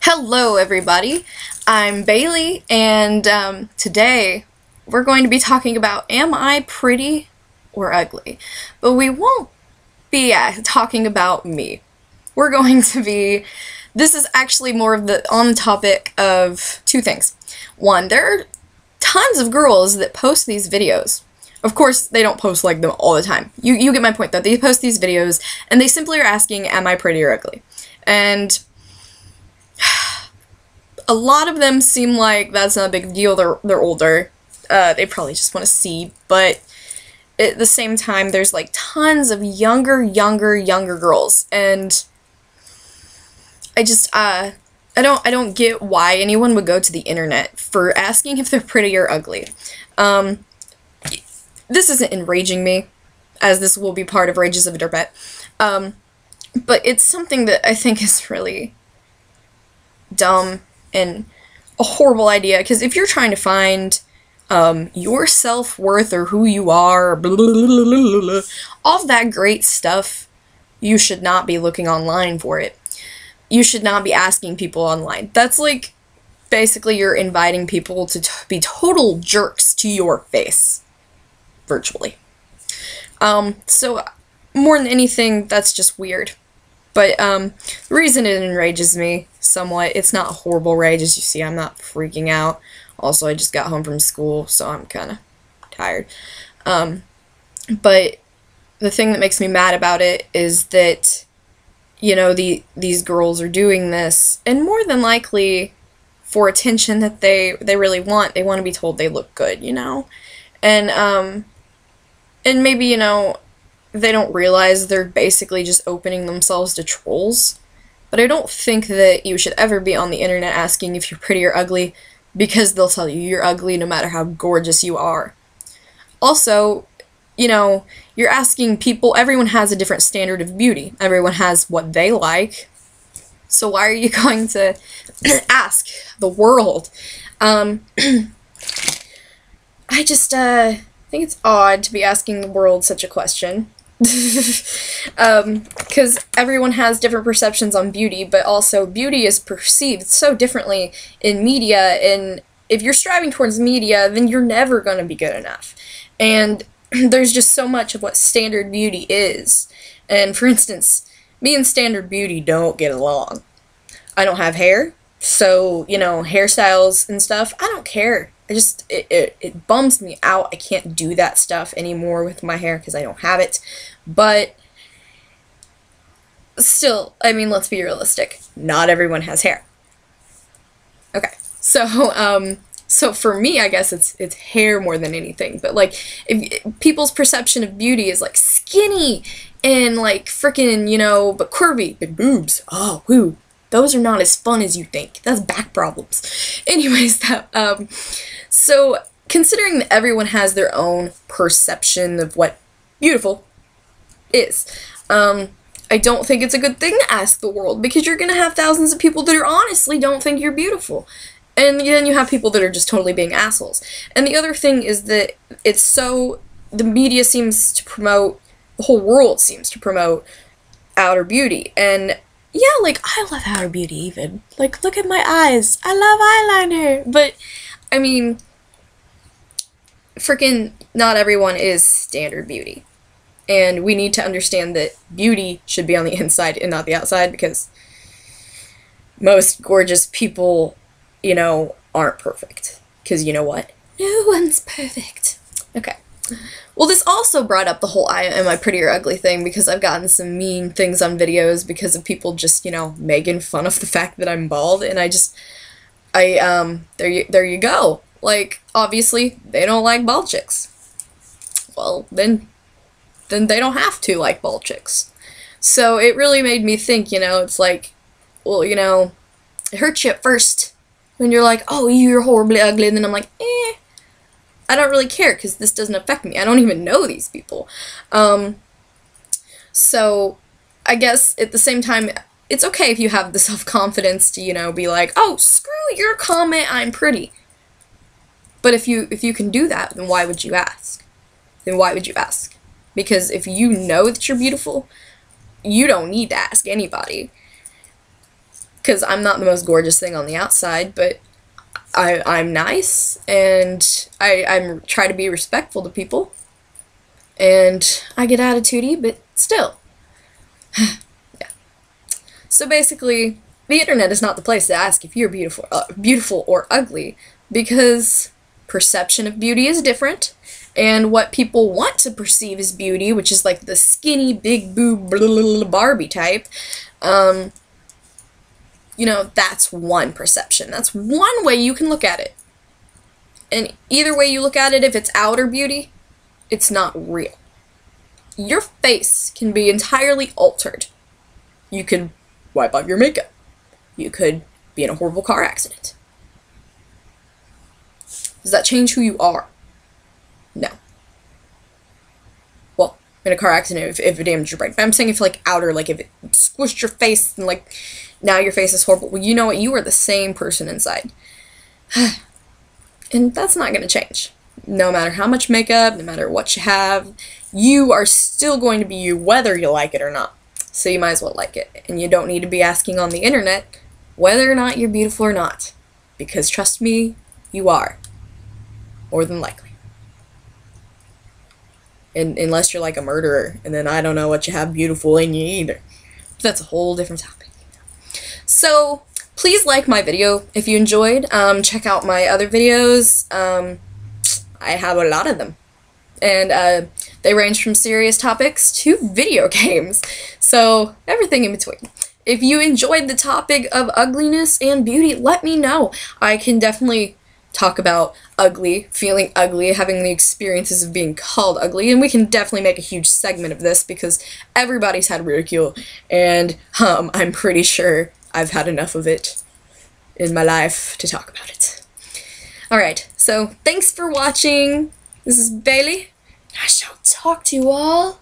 Hello everybody, I'm Bailey, and today we're going to be talking about am I pretty or ugly? But we won't be talking about me. We're going to be, this is actually more of on the topic of two things. One, there are tons of girls that post these videos. Of course, they don't post like them all the time. You get my point though. They post these videos and they simply are asking, am I pretty or ugly? And a lot of them seem like that's not a big deal. They're older. They probably just want to see, but at the same time, there's like tons of younger girls, and I just I don't get why anyone would go to the internet for asking if they're pretty or ugly. This isn't enraging me, as this will be part of Rages of a Dirtbag, but it's something that I think is really dumb and a horrible idea, because if you're trying to find your self-worth or who you are, blah, blah, blah, blah, blah, all that great stuff, you should not be looking online for it. You should not be asking people online. That's like, basically you're inviting people to be total jerks to your face, virtually. So, more than anything, that's just weird. But, the reason it enrages me somewhat, it's not a horrible rage, as you see, I'm not freaking out. Also, I just got home from school, so I'm kinda tired. But the thing that makes me mad about it is that, you know, these girls are doing this, and more than likely, for attention that they really want. They want to be told they look good, you know? And maybe, you know, they don't realize they're basically just opening themselves to trolls. But I don't think that you should ever be on the internet asking if you're pretty or ugly, because they'll tell you you're ugly no matter how gorgeous you are. Also, you know, you're asking people, everyone has a different standard of beauty. Everyone has what they like. So why are you going to ask the world? I just think it's odd to be asking the world such a question. Because everyone has different perceptions on beauty, but also beauty is perceived so differently in media, and if you're striving towards media, then you're never going to be good enough. And there's just so much of what standard beauty is. And for instance, me and standard beauty don't get along. I don't have hair, so, you know, hairstyles and stuff, I don't care. It bums me out. I can't do that stuff anymore with my hair because I don't have it. But still, I mean, let's be realistic. Not everyone has hair. Okay, so for me, I guess it's hair more than anything. But like, if people's perception of beauty is like skinny and like frickin', you know, but curvy, big boobs. Oh, woo. Those are not as fun as you think. That's back problems. Anyways, so considering that everyone has their own perception of what beautiful is, I don't think it's a good thing to ask the world, because you're gonna have thousands of people that honestly don't think you're beautiful. And then you have people that are just totally being assholes. And the other thing is that the media seems to promote, the whole world seems to promote outer beauty. And yeah, like, I love outer beauty even. Like, look at my eyes. I love eyeliner. But, I mean, freaking not everyone is standard beauty. And we need to understand that beauty should be on the inside and not the outside, because most gorgeous people, you know, aren't perfect. Because you know what? No one's perfect. Okay. Well, this also brought up the whole am I pretty or ugly thing, because I've gotten some mean things on videos because of people just, you know, making fun of the fact that I'm bald, and there you go. Like, obviously, they don't like bald chicks. Well, then they don't have to like bald chicks. So it really made me think, you know, it's like, well, you know, it hurts you at first when you're like, oh, you're horribly ugly, and then I'm like, I don't really care, because this doesn't affect me. I don't even know these people. So, I guess, at the same time, it's okay if you have the self-confidence to, you know, be like, oh, screw your comment, I'm pretty. But if you can do that, then why would you ask? Because if you know that you're beautiful, you don't need to ask anybody. because I'm not the most gorgeous thing on the outside, but I'm nice, and I'm try to be respectful to people, and I get attitudey, but still. Yeah. So basically, the internet is not the place to ask if you're beautiful or ugly, because perception of beauty is different, and what people want to perceive as beauty, which is like the skinny, big boob, Barbie type, you know, that's one perception. That's one way you can look at it. And either way you look at it, if it's outer beauty, it's not real. Your face can be entirely altered. You could wipe off your makeup. You could be in a horrible car accident. Does that change who you are? No. Well, in a car accident, if it damaged your brain. But I'm saying if, like, outer, like, if it squished your face and, like, now your face is horrible. Well, you know what? You are the same person inside. And that's not going to change. No matter how much makeup, no matter what you have, you are still going to be you whether you like it or not. So you might as well like it. And you don't need to be asking on the internet whether or not you're beautiful or not. Because trust me, you are. More than likely. And unless you're like a murderer, and then I don't know what you have beautiful in you either. But that's a whole different topic. So, please like my video if you enjoyed. Check out my other videos. I have a lot of them. And they range from serious topics to video games. So, everything in between. If you enjoyed the topic of ugliness and beauty, let me know. I can definitely talk about ugly, feeling ugly, having the experiences of being called ugly, and we can definitely make a huge segment of this because everybody's had ridicule, and I'm pretty sure I've had enough of it in my life to talk about it. Alright, so thanks for watching. This is Bailey. I shall talk to you all